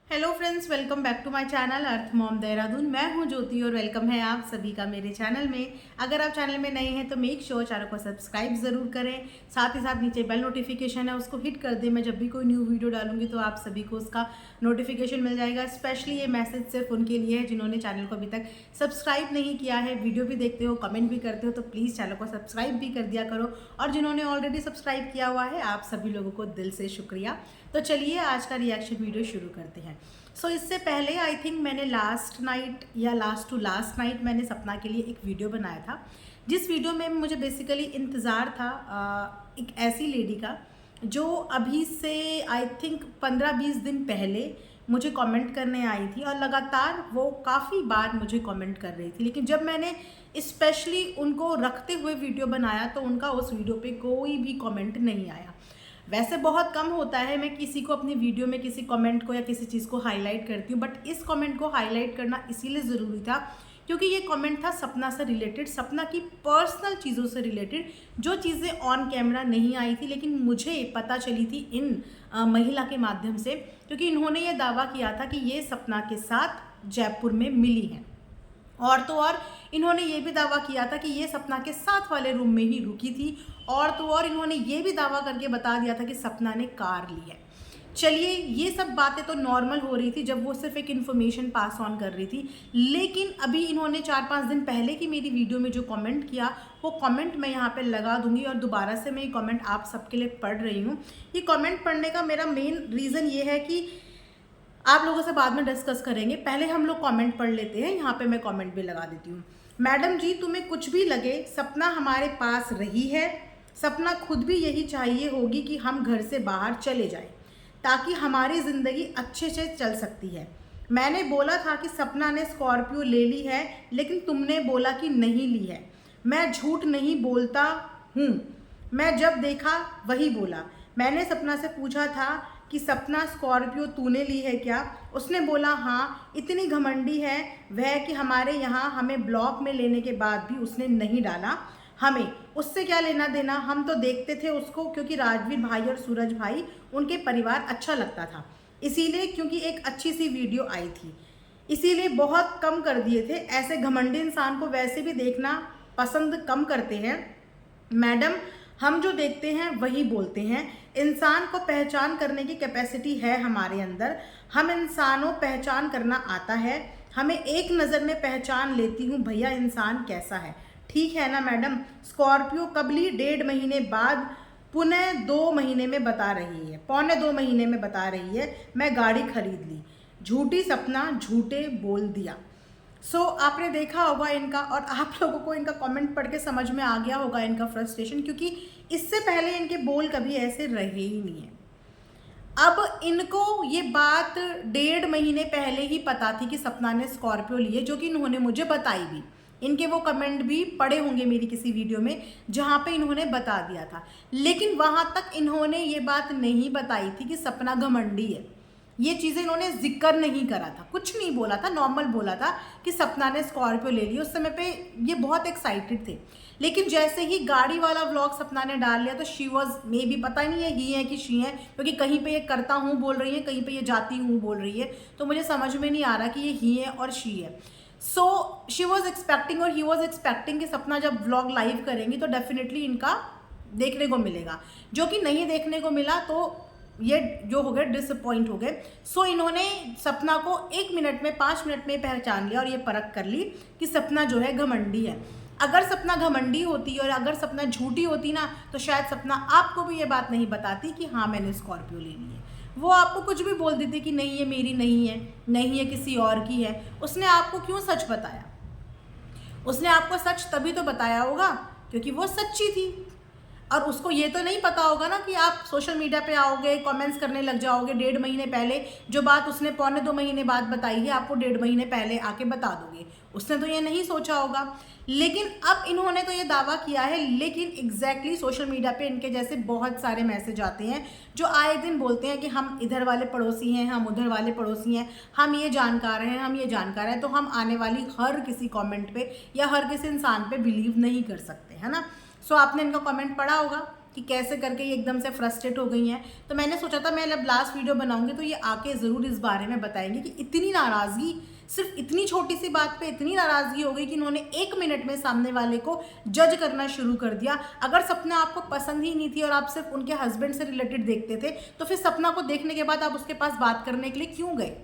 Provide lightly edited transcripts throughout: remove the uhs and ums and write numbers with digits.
Hello friends, welcome back to my channel Earth Mom Dehradun. मैं हूं ज्योति और वेलकम है आप सभी का मेरे चैनल में। अगर आप चैनल में नए हैं तो मेक श्योर चैनल को सब्सक्राइब ज़रूर करें। साथ ही साथ नीचे बेल नोटिफिकेशन है, उसको हिट कर दें। मैं जब भी कोई न्यू वीडियो डालूंगी तो आप सभी को उसका नोटिफिकेशन मिल जाएगा। स्पेशली ये मैसेज सिर्फ उनके लिए है जिन्होंने चैनल को अभी तक सब्सक्राइब नहीं किया है। वीडियो भी देखते हो, कमेंट भी करते हो, तो प्लीज़ चैनल को सब्सक्राइब भी कर दिया करो। और जिन्होंने ऑलरेडी सब्सक्राइब किया हुआ है, आप सभी लोगों को दिल से शुक्रिया। तो चलिए आज का रिएक्शन वीडियो शुरू करते हैं। इससे पहले आई थिंक मैंने लास्ट नाइट या लास्ट टू लास्ट नाइट मैंने सपना के लिए एक वीडियो बनाया था, जिस वीडियो में मुझे बेसिकली इंतज़ार था एक ऐसी लेडी का जो अभी से आई थिंक 15-20 दिन पहले मुझे कमेंट करने आई थी और लगातार वो काफ़ी बार मुझे कमेंट कर रही थी। लेकिन जब मैंने स्पेशली उनको रखते हुए वीडियो बनाया तो उनका उस वीडियो पे कोई भी कमेंट नहीं आया। वैसे बहुत कम होता है मैं किसी को अपनी वीडियो में किसी कमेंट को या किसी चीज़ को हाईलाइट करती हूँ, बट इस कमेंट को हाईलाइट करना इसीलिए ज़रूरी था क्योंकि ये कमेंट था सपना से रिलेटेड, सपना की पर्सनल चीज़ों से रिलेटेड, जो चीज़ें ऑन कैमरा नहीं आई थी लेकिन मुझे पता चली थी इन महिला के माध्यम से, क्योंकि इन्होंने ये दावा किया था कि ये सपना के साथ जयपुर में मिली हैं। और तो और इन्होंने ये भी दावा किया था कि ये सपना के साथ वाले रूम में ही रुकी थी। और तो और इन्होंने ये भी दावा करके बता दिया था कि सपना ने कार ली है। चलिए, ये सब बातें तो नॉर्मल हो रही थी जब वो सिर्फ एक इन्फॉर्मेशन पास ऑन कर रही थी। लेकिन अभी इन्होंने 4-5 दिन पहले की मेरी वीडियो में जो कमेंट किया, वो कमेंट मैं यहाँ पे लगा दूंगी और दोबारा से मैं ये कमेंट आप सबके लिए पढ़ रही हूँ। ये कमेंट पढ़ने का मेरा मेन रीज़न ये है कि आप लोगों से बाद में डिस्कस करेंगे, पहले हम लोग कमेंट पढ़ लेते हैं। यहाँ पे मैं कमेंट भी लगा देती हूँ। मैडम जी, तुम्हें कुछ भी लगे, सपना हमारे पास रही है। सपना खुद भी यही चाहिए होगी कि हम घर से बाहर चले जाएं, ताकि हमारी ज़िंदगी अच्छे से चल सकती है। मैंने बोला था कि सपना ने स्कॉर्पियो ले ली है, लेकिन तुमने बोला कि नहीं ली है। मैं झूठ नहीं बोलता हूँ, मैं जब देखा वही बोला। मैंने सपना से पूछा था कि सपना स्कॉर्पियो तूने ली है क्या? उसने बोला हाँ। इतनी घमंडी है वह कि हमारे यहाँ हमें ब्लॉक में लेने के बाद भी उसने नहीं डाला। हमें उससे क्या लेना देना, हम तो देखते थे उसको क्योंकि राजवीर भाई और सूरज भाई उनके परिवार अच्छा लगता था, इसीलिए, क्योंकि एक अच्छी सी वीडियो आई थी, इसीलिए बहुत कम कर दिए थे। ऐसे घमंडी इंसान को वैसे भी देखना पसंद कम करते हैं मैडम। हम जो देखते हैं वही बोलते हैं। इंसान को पहचान करने की कैपेसिटी है हमारे अंदर। हम इंसानों पहचान करना आता है, हमें एक नज़र में पहचान लेती हूँ भैया इंसान कैसा है। ठीक है ना मैडम? स्कॉर्पियो कब ली? 1.5 महीने बाद, पुनः 2 महीने में बता रही है, पौने 2 महीने में बता रही है मैं गाड़ी खरीद ली। झूठी सपना, झूठे बोल दिया। आपने देखा होगा इनका, और आप लोगों को इनका कमेंट पढ़ के समझ में आ गया होगा इनका फ्रस्ट्रेशन, क्योंकि इससे पहले इनके बोल कभी ऐसे रहे ही नहीं है। अब इनको ये बात 1.5 महीने पहले ही पता थी कि सपना ने स्कॉर्पियो ली है, जो कि इन्होंने मुझे बताई भी। इनके वो कमेंट भी पढ़े होंगे मेरी किसी वीडियो में जहाँ पे इन्होंने बता दिया था। लेकिन वहाँ तक इन्होंने ये बात नहीं बताई थी कि सपना घमंडी है। ये चीज़ें इन्होंने जिक्र नहीं करा था, कुछ नहीं बोला था, नॉर्मल बोला था कि सपना ने स्कॉर्पियो ले ली। उस समय पे ये बहुत एक्साइटेड थे। लेकिन जैसे ही गाड़ी वाला व्लॉग सपना ने डाल लिया तो शी वॉज मे बी, पता नहीं है ही है कि शी है, क्योंकि कहीं पे ये करता हूँ बोल रही है, कहीं पे ये जाती हूँ बोल रही है, तो मुझे समझ में नहीं आ रहा कि ये ही है और शी है। शी वॉज एक्सपेक्टिंग और ही वॉज एक्सपेक्टिंग कि सपना जब व्लॉग लाइव करेंगी तो डेफिनेटली इनका देखने को मिलेगा, जो कि नहीं देखने को मिला। तो ये जो हो गए डिसअपॉइंट हो गए। इन्होंने सपना को 1 मिनट में, 5 मिनट में पहचान लिया और ये परख कर ली कि सपना जो है घमंडी है। अगर सपना घमंडी होती और अगर सपना झूठी होती ना, तो शायद सपना आपको भी ये बात नहीं बताती कि हाँ मैंने स्कॉर्पियो ले ली है। वो आपको कुछ भी बोल देती कि नहीं ये मेरी नहीं है, नहीं है किसी और की है। उसने आपको क्यों सच बताया? उसने आपको सच तभी तो बताया होगा क्योंकि वो सच्ची थी। और उसको ये तो नहीं पता होगा ना कि आप सोशल मीडिया पे आओगे, कमेंट्स करने लग जाओगे। 1.5 महीने पहले जो बात उसने पौने 2 महीने बाद बताई है, आपको 1.5 महीने पहले आके बता दोगे। उसने तो ये नहीं सोचा होगा। लेकिन अब इन्होंने तो ये दावा किया है, लेकिन एग्जैक्टली सोशल मीडिया पे इनके जैसे बहुत सारे मैसेज आते हैं जो आए दिन बोलते हैं कि हम इधर वाले पड़ोसी हैं, हम उधर वाले पड़ोसी हैं, हम ये जानकार हैं, हम ये जानकार हैं। तो हम आने वाली हर किसी कॉमेंट पे या हर किसी इंसान पे बिलीव नहीं कर सकते, है ना? आपने इनका कमेंट पढ़ा होगा। कि कैसे करके ये एकदम से फ्रस्ट्रेट हो गई हैं। तो मैंने सोचा था मैं जब लास्ट वीडियो बनाऊंगी तो ये आके ज़रूर इस बारे में बताएंगे कि इतनी नाराज़गी, सिर्फ इतनी छोटी सी बात पे इतनी नाराज़गी हो गई कि इन्होंने 1 मिनट में सामने वाले को जज करना शुरू कर दिया। अगर सपना आपको पसंद ही नहीं थी और आप सिर्फ उनके हस्बैंड से रिलेटेड देखते थे, तो फिर सपना को देखने के बाद आप उसके पास बात करने के लिए क्यों गए?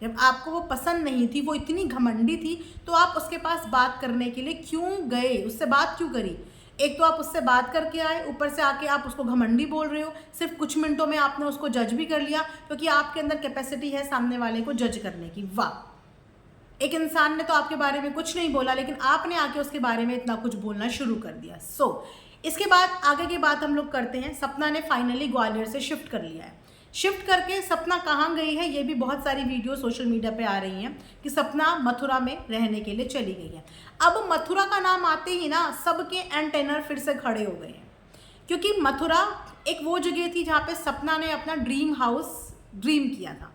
जब आपको वो पसंद नहीं थी, वो इतनी घमंडी थी, तो आप उसके पास बात करने के लिए क्यों गए? उससे बात क्यों करी? एक तो आप उससे बात करके आए, ऊपर से आके आप उसको घमंडी बोल रहे हो। सिर्फ कुछ मिनटों में आपने उसको जज भी कर लिया, क्योंकि आपके अंदर कैपेसिटी है सामने वाले को जज करने की। वाह! एक इंसान ने तो आपके बारे में कुछ नहीं बोला, लेकिन आपने आके उसके बारे में इतना कुछ बोलना शुरू कर दिया। इसके बाद आगे की बात हम लोग करते हैं। सपना ने फाइनली ग्वालियर से शिफ्ट कर लिया है। शिफ्ट करके सपना कहाँ गई है, ये भी बहुत सारी वीडियो सोशल मीडिया पे आ रही हैं कि सपना मथुरा में रहने के लिए चली गई है। अब मथुरा का नाम आते ही ना सबके एंटेनर फिर से खड़े हो गए हैं, क्योंकि मथुरा एक वो जगह थी जहाँ पे सपना ने अपना ड्रीम हाउस ड्रीम किया था।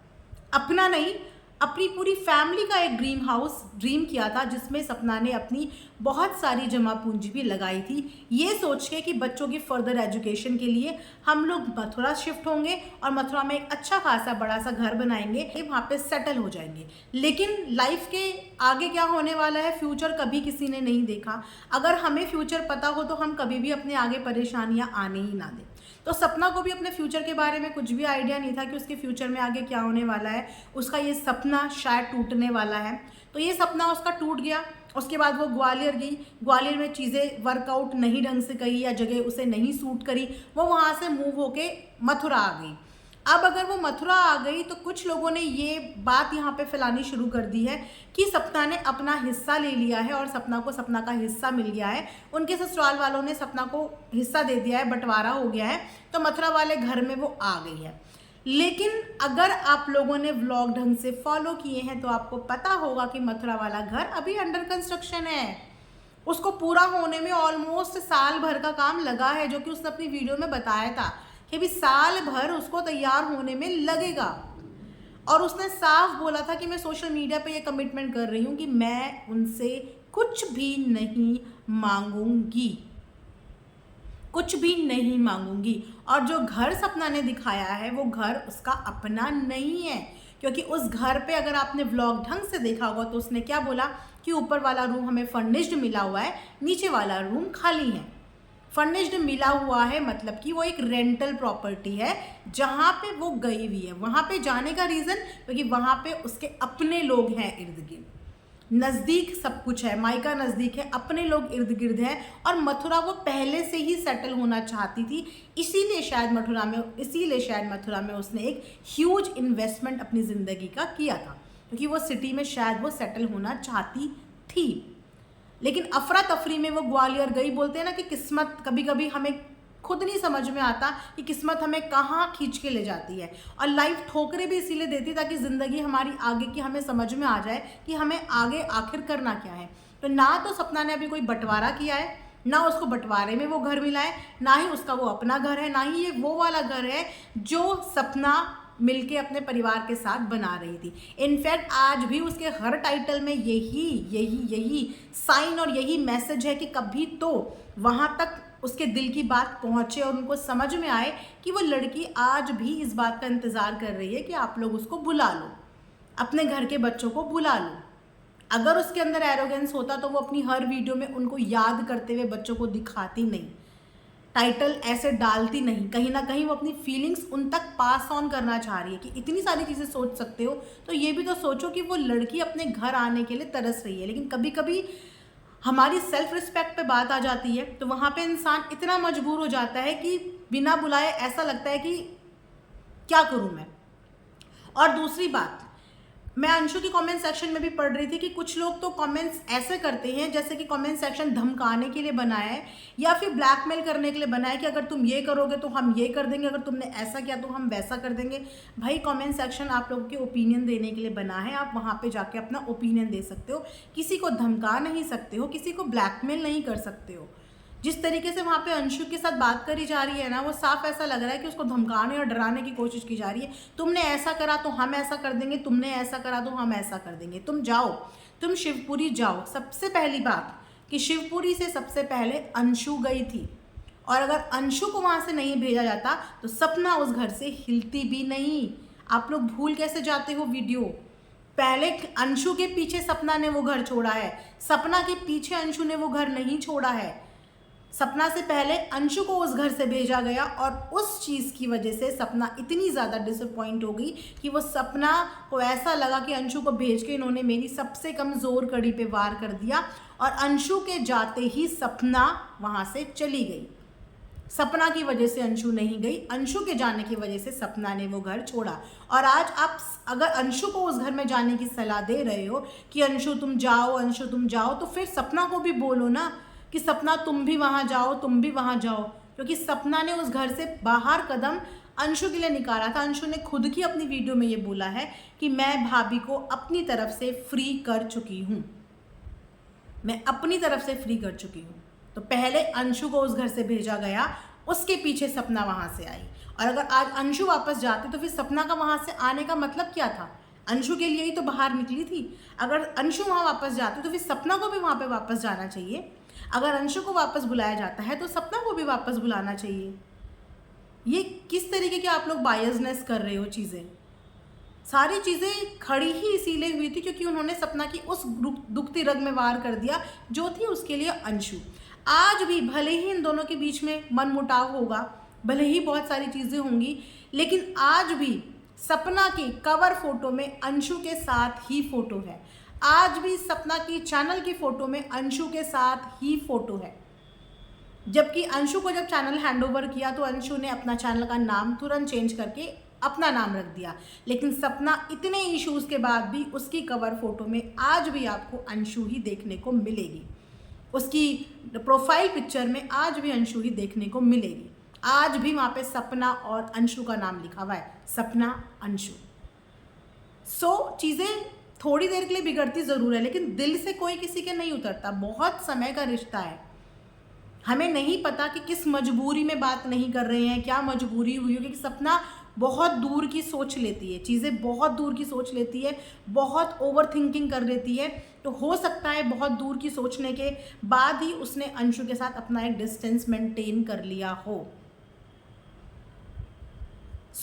अपना नहीं, अपनी पूरी फैमिली का एक ड्रीम हाउस ड्रीम किया था, जिसमें सपना ने अपनी बहुत सारी जमा पूंजी भी लगाई थी, ये सोच के कि बच्चों की फर्दर एजुकेशन के लिए हम लोग मथुरा शिफ्ट होंगे और मथुरा में एक अच्छा खासा बड़ा सा घर बनाएंगे, वहाँ पे सेटल हो जाएंगे। लेकिन लाइफ के आगे क्या होने वाला है, फ्यूचर कभी किसी ने नहीं देखा। अगर हमें फ्यूचर पता हो तो हम कभी भी अपने आगे परेशानियाँ आने ही ना दें। तो सपना को भी अपने फ्यूचर के बारे में कुछ भी आइडिया नहीं था कि उसके फ्यूचर में आगे क्या होने वाला है। उसका ये सपना शायद टूटने वाला है, तो ये सपना उसका टूट गया। उसके बाद वो ग्वालियर गई। ग्वालियर में चीज़ें वर्कआउट नहीं ढंग से करी या जगह उसे नहीं सूट करी, वो वहाँ से मूव होके मथुरा आ गई। अब अगर वो मथुरा आ गई तो कुछ लोगों ने ये बात यहाँ पे फैलानी शुरू कर दी है कि सपना ने अपना हिस्सा ले लिया है और सपना को सपना का हिस्सा मिल गया है। उनके ससुराल वालों ने सपना को हिस्सा दे दिया है, बंटवारा हो गया है, तो मथुरा वाले घर में वो आ गई है। लेकिन अगर आप लोगों ने व्लॉग ढंग से फॉलो किए हैं तो आपको पता होगा कि मथुरा वाला घर अभी अंडर कंस्ट्रक्शन है। उसको पूरा होने में ऑलमोस्ट साल भर का काम लगा है, जो कि उसने अपनी वीडियो में बताया था कि भी साल भर उसको तैयार होने में लगेगा। और उसने साफ बोला था कि मैं सोशल मीडिया पे ये कमिटमेंट कर रही हूँ कि मैं उनसे कुछ भी नहीं मांगूंगी, कुछ भी नहीं मांगूंगी। और जो घर सपना ने दिखाया है वो घर उसका अपना नहीं है, क्योंकि उस घर पे अगर आपने व्लॉग ढंग से देखा होगा तो उसने क्या बोला कि ऊपर वाला रूम हमें फर्निश्ड मिला हुआ है, नीचे वाला रूम खाली है। फर्निश्ड मिला हुआ है मतलब कि वो एक रेंटल प्रॉपर्टी है जहाँ पे वो गई हुई है। वहाँ पे जाने का रीज़न क्योंकि वहाँ पे उसके अपने लोग हैं इर्द गिर्द, नज़दीक सब कुछ है, मायका नज़दीक है, अपने लोग इर्द गिर्द हैं। और मथुरा वो पहले से ही सेटल होना चाहती थी, इसीलिए शायद मथुरा में उसने एक ह्यूज इन्वेस्टमेंट अपनी ज़िंदगी का किया था, क्योंकि वो सिटी में शायद वो सेटल होना चाहती थी। लेकिन अफरा तफरी में वो ग्वालियर गई। बोलते हैं ना कि किस्मत, कभी कभी हमें खुद नहीं समझ में आता कि किस्मत हमें कहाँ खींच के ले जाती है। और लाइफ ठोकरें भी इसीलिए देती ताकि ज़िंदगी हमारी आगे की हमें समझ में आ जाए कि हमें आगे आखिर करना क्या है। तो ना तो सपना ने अभी कोई बंटवारा किया है, ना उसको बंटवारे में वो घर मिला है, ना ही उसका वो अपना घर है, ना ही ये वो वाला घर है जो सपना मिलके अपने परिवार के साथ बना रही थी। इनफैक्ट आज भी उसके हर टाइटल में यही साइन और यही मैसेज है कि कभी तो वहाँ तक उसके दिल की बात पहुँचे और उनको समझ में आए कि वो लड़की आज भी इस बात का इंतज़ार कर रही है कि आप लोग उसको बुला लो, अपने घर के बच्चों को बुला लो। अगर उसके अंदर एरोगेंस होता तो वो अपनी हर वीडियो में उनको याद करते हुए बच्चों को दिखाती नहीं, टाइटल ऐसे डालती नहीं। कहीं ना कहीं वो अपनी फीलिंग्स उन तक पास ऑन करना चाह रही है कि इतनी सारी चीज़ें सोच सकते हो तो ये भी तो सोचो कि वो लड़की अपने घर आने के लिए तरस रही है। लेकिन कभी कभी हमारी सेल्फ रिस्पेक्ट पे बात आ जाती है तो वहाँ पे इंसान इतना मजबूर हो जाता है कि बिना बुलाए ऐसा लगता है कि क्या करूँ मैं। और दूसरी बात, मैं अंशु की कमेंट सेक्शन में भी पढ़ रही थी कि कुछ लोग तो कमेंट्स ऐसे करते हैं जैसे कि कमेंट सेक्शन धमकाने के लिए बना है या फिर ब्लैकमेल करने के लिए बना है कि अगर तुम ये करोगे तो हम ये कर देंगे, अगर तुमने ऐसा किया तो हम वैसा कर देंगे। भाई कमेंट सेक्शन आप लोगों के ओपिनियन देने के लिए बना है, आप वहाँ पे जाके अपना ओपिनियन दे सकते हो, किसी को धमका नहीं सकते हो, किसी को ब्लैकमेल नहीं कर सकते हो। जिस तरीके से वहाँ पे अंशु के साथ बात करी जा रही है ना, वो साफ ऐसा लग रहा है कि उसको धमकाने और डराने की कोशिश की जा रही है। तुमने ऐसा करा तो हम ऐसा कर देंगे, तुमने ऐसा करा तो हम ऐसा कर देंगे, तुम जाओ, तुम शिवपुरी जाओ। सबसे पहली बात कि शिवपुरी से सबसे पहले अंशु गई थी, और अगर अंशु को वहाँ से नहीं भेजा जाता तो सपना उस घर से हिलती भी नहीं। आप लोग भूल कैसे जाते हो वीडियो? पहले अंशु के पीछे सपना ने वो घर छोड़ा है, सपना के पीछे अंशु ने वो घर नहीं छोड़ा है। सपना से पहले अंशु को उस घर से भेजा गया और उस चीज़ की वजह से सपना इतनी ज़्यादा डिसअपॉइंट हो गई कि वो सपना को ऐसा लगा कि अंशु को भेज के इन्होंने मेरी सबसे कमज़ोर कड़ी पे वार कर दिया, और अंशु के जाते ही सपना वहाँ से चली गई। सपना की वजह से अंशु नहीं गई, अंशु के जाने की वजह से सपना ने वो घर छोड़ा। और आज आप अगर अंशु को उस घर में जाने की सलाह दे रहे हो कि अंशु तुम जाओ, अंशु तुम जाओ, तो फिर सपना को भी बोलो ना कि सपना तुम भी वहाँ जाओ, तुम भी वहाँ जाओ। क्योंकि सपना ने उस घर से बाहर कदम अंशु के लिए निकाला था। अंशु ने खुद की अपनी वीडियो में ये बोला है कि मैं भाभी को अपनी तरफ से फ्री कर चुकी हूँ, मैं अपनी तरफ से फ्री कर चुकी हूँ। तो पहले अंशु को उस घर से भेजा गया, उसके पीछे सपना वहाँ से आई। और अगर आज अंशु वापस जाती तो फिर सपना का वहाँ से आने का मतलब क्या था? अंशु के लिए ही तो बाहर निकली थी। अगर अंशु वहाँ वापस जाती तो फिर सपना को भी वहाँ पे वापस जाना चाहिए। अगर अंशु को वापस बुलाया जाता है तो सपना को भी वापस बुलाना चाहिए। ये किस तरीके की आप लोग बायसनेस कर रहे हो? चीज़ें सारी चीज़ें खड़ी ही इसीलिए हुई थी क्योंकि उन्होंने सपना की उस दुखती रग में वार कर दिया जो थी उसके लिए अंशु। आज भी भले ही इन दोनों के बीच में मनमुटाव होगा, भले ही बहुत सारी चीज़ें होंगी, लेकिन आज भी सपना की कवर फोटो में अंशु के साथ ही फोटो है। आज भी सपना की चैनल की फ़ोटो में अंशु के साथ ही फ़ोटो है। जबकि अंशु को जब चैनल हैंडओवर किया तो अंशु ने अपना चैनल का नाम तुरंत चेंज करके अपना नाम रख दिया, लेकिन सपना इतने इश्यूज़ के बाद भी उसकी कवर फ़ोटो में आज भी आपको अंशु ही देखने को मिलेगी। उसकी प्रोफाइल पिक्चर में आज भी अंशु ही देखने को मिलेगी। आज भी वहाँ पे सपना और अंशु का नाम लिखा हुआ है, सपना अंशु। चीज़ें थोड़ी देर के लिए बिगड़ती ज़रूर है, लेकिन दिल से कोई किसी के नहीं उतरता। बहुत समय का रिश्ता है। हमें नहीं पता कि किस मजबूरी में बात नहीं कर रहे हैं, क्या मजबूरी हुई होगी कि सपना बहुत दूर की सोच लेती है, चीज़ें बहुत दूर की सोच लेती है, बहुत ओवर थिंकिंग कर लेती है। तो हो सकता है बहुत दूर की सोचने के बाद ही उसने अंशु के साथ अपना एक डिस्टेंस मेंटेन कर लिया हो।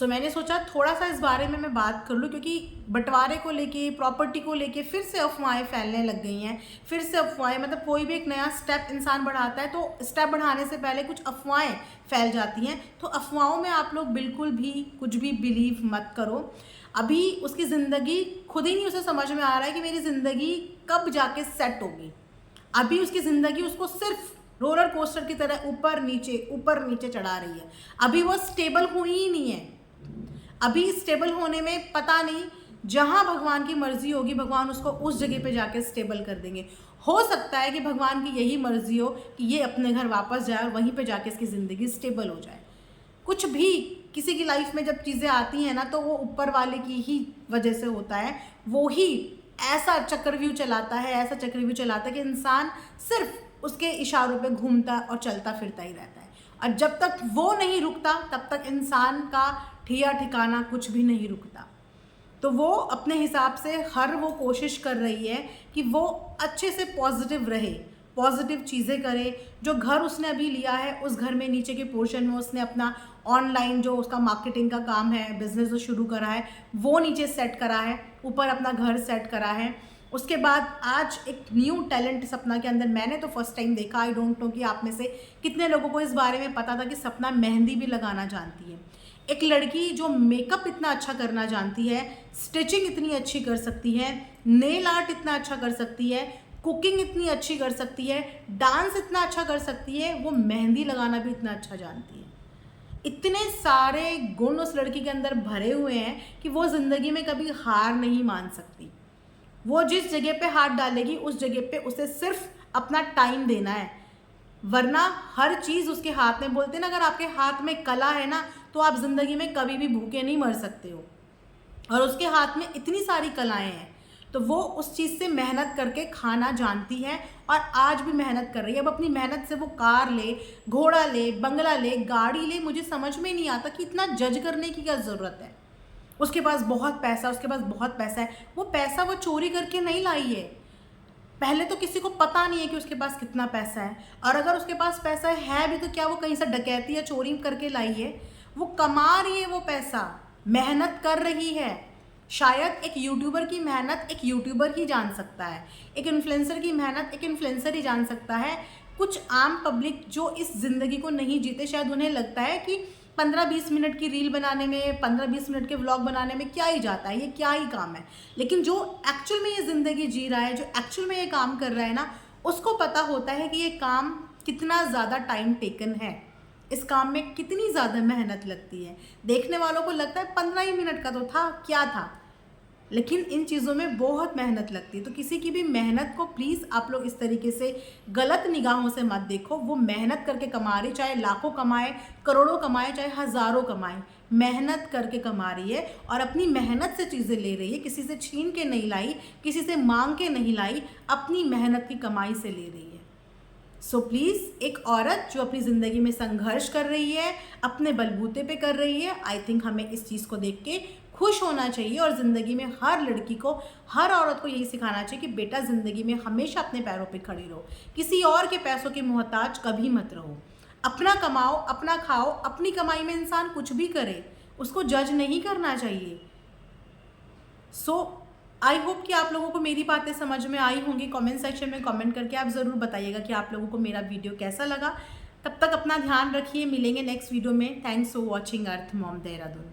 मैंने सोचा थोड़ा सा इस बारे में मैं बात कर लूँ, क्योंकि बंटवारे को लेके, प्रॉपर्टी को लेके फिर से अफवाहें फैलने लग गई हैं। फिर से अफवाहें, मतलब कोई भी एक नया स्टेप इंसान बढ़ाता है तो स्टेप बढ़ाने से पहले कुछ अफवाहें फैल जाती हैं। तो अफवाहों में आप लोग बिल्कुल भी कुछ भी बिलीव मत करो। अभी उसकी ज़िंदगी खुद ही नहीं उसे समझ में आ रहा है कि मेरी ज़िंदगी कब जाके सेट होगी। अभी उसकी ज़िंदगी उसको सिर्फ रोलर कोस्टर की तरह ऊपर नीचे चढ़ा रही है। अभी वो स्टेबल हुई ही नहीं है। अभी स्टेबल होने में पता नहीं, जहाँ भगवान की मर्जी होगी भगवान उसको उस जगह पे जाके स्टेबल कर देंगे। हो सकता है कि भगवान की यही मर्जी हो कि ये अपने घर वापस जाए और वहीं पे जाके इसकी ज़िंदगी स्टेबल हो जाए। कुछ भी किसी की लाइफ में जब चीज़ें आती हैं ना, तो वो ऊपर वाले की ही वजह से होता है। वो ही ऐसा चक्रव्यूह चलाता है कि इंसान सिर्फ उसके इशारों पे घूमता और चलता फिरता ही रहता है। और जब तक वो नहीं रुकता तब तक इंसान का ठिया ठिकाना कुछ भी नहीं रुकता। तो वो अपने हिसाब से हर वो कोशिश कर रही है कि वो अच्छे से पॉजिटिव रहे, पॉजिटिव चीज़ें करे। जो घर उसने अभी लिया है उस घर में नीचे के पोर्शन में उसने अपना ऑनलाइन जो उसका मार्केटिंग का काम है, बिजनेस जो शुरू करा है, वो नीचे सेट करा है, ऊपर अपना घर सेट करा है। उसके बाद आज एक न्यू टैलेंट सपना के अंदर मैंने तो फर्स्ट टाइम देखा। आई डोंट नो कि आप में से कितने लोगों को इस बारे में पता था कि सपना मेहंदी भी लगाना जानती है। एक लड़की जो मेकअप इतना अच्छा करना जानती है, स्टिचिंग इतनी अच्छी कर सकती है, नेल आर्ट इतना अच्छा कर सकती है, कुकिंग इतनी अच्छी कर सकती है, डांस इतना अच्छा कर सकती है, वो मेहंदी लगाना भी इतना अच्छा जानती है। इतने सारे गुण उस लड़की के अंदर भरे हुए हैं कि वो ज़िंदगी में कभी हार नहीं मान सकती। वो जिस जगह पे हाथ डालेगी उस जगह पे उसे सिर्फ अपना टाइम देना है, वरना हर चीज़ उसके हाथ में। बोलते हैं ना, अगर आपके हाथ में कला है ना तो आप ज़िंदगी में कभी भी भूखे नहीं मर सकते हो। और उसके हाथ में इतनी सारी कलाएं हैं, तो वो उस चीज़ से मेहनत करके खाना जानती है और आज भी मेहनत कर रही है। अब अपनी मेहनत से वो कार ले, घोड़ा ले, बंगला ले, गाड़ी ले। मुझे समझ में नहीं आता कि इतना जज करने की क्या ज़रूरत है। उसके पास बहुत पैसा है, वो पैसा वो चोरी करके नहीं लाई है, पहले तो किसी को पता नहीं है कि उसके पास कितना पैसा है, और अगर उसके पास पैसा है भी तो क्या वो कहीं से डकैती या चोरी करके लाई है? वो कमा रही है, वो पैसा मेहनत कर रही है। शायद एक यूट्यूबर की मेहनत एक यूट्यूबर ही जान सकता है, एक इन्फ्लुएंसर की मेहनत एक इन्फ्लुएंसर ही जान सकता है। कुछ आम पब्लिक जो इस ज़िंदगी को नहीं जीते, शायद उन्हें लगता है कि 15-20 मिनट की रील बनाने में, 15-20 मिनट के व्लॉग बनाने में क्या ही जाता है, ये क्या ही काम है। लेकिन जो एक्चुअल में ये ज़िंदगी जी रहा है, जो एक्चुअल में ये काम कर रहा है ना, उसको पता होता है कि ये काम कितना ज़्यादा टाइम टेकन है, इस काम में कितनी ज़्यादा मेहनत लगती है। देखने वालों को लगता है 15 ही मिनट का तो था, क्या था, लेकिन इन चीज़ों में बहुत मेहनत लगती है। तो किसी की भी मेहनत को प्लीज़ आप लोग इस तरीके से गलत निगाहों से मत देखो। वो मेहनत करके कमा रही, चाहे लाखों कमाए, करोड़ों कमाए, चाहे हज़ारों कमाए, मेहनत करके कमा रही है और अपनी मेहनत से चीज़ें ले रही है। किसी से छीन के नहीं लाई, किसी से मांग के नहीं लाई, अपनी मेहनत की कमाई से ले रही है। सो प्लीज़, एक औरत जो अपनी ज़िंदगी में संघर्ष कर रही है, अपने बलबूते पे कर रही है, आई थिंक हमें इस चीज़ को देख के खुश होना चाहिए। और ज़िंदगी में हर लड़की को, हर औरत को यही सिखाना चाहिए कि बेटा ज़िंदगी में हमेशा अपने पैरों पे खड़ी रहो, किसी और के पैसों के मोहताज कभी मत रहो। अपना कमाओ, अपना खाओ, अपनी कमाई में इंसान कुछ भी करे, उसको जज नहीं करना चाहिए। सो आई होप कि आप लोगों को मेरी बातें समझ में आई होंगी। कमेंट सेक्शन में कमेंट करके आप ज़रूर बताइएगा कि आप लोगों को मेरा वीडियो कैसा लगा। तब तक अपना ध्यान रखिए, मिलेंगे नेक्स्ट वीडियो में। Thanks for watching earth Mom Dehradun.